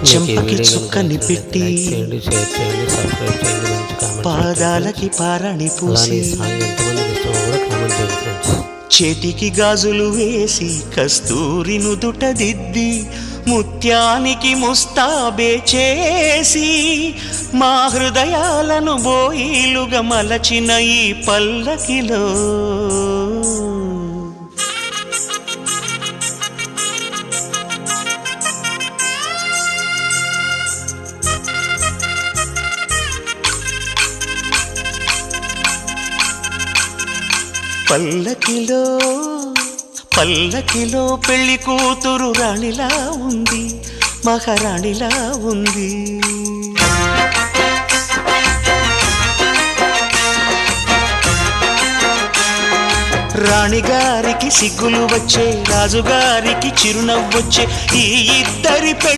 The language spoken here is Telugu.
చెంపకి చుక్కని పెట్టి పాదాలకి పారాణి పూసి చేతికి గాజులు వేసి కస్తూరి నుదుట దిద్ది ముత్యానికి ముస్తాబే చేసి మా హృదయాలను బోయిలుగా మలచిన ఈ పల్లకిలో పల్లకిలో పల్లకిలో పెళ్లి కూతురు రాణిలా ఉంది, మహారాణిలా ఉంది. రాణిగారికి సిగ్గులు వచ్చే, రాజుగారికి చిరునవ్వొచ్చే ఈ ఇద్దరి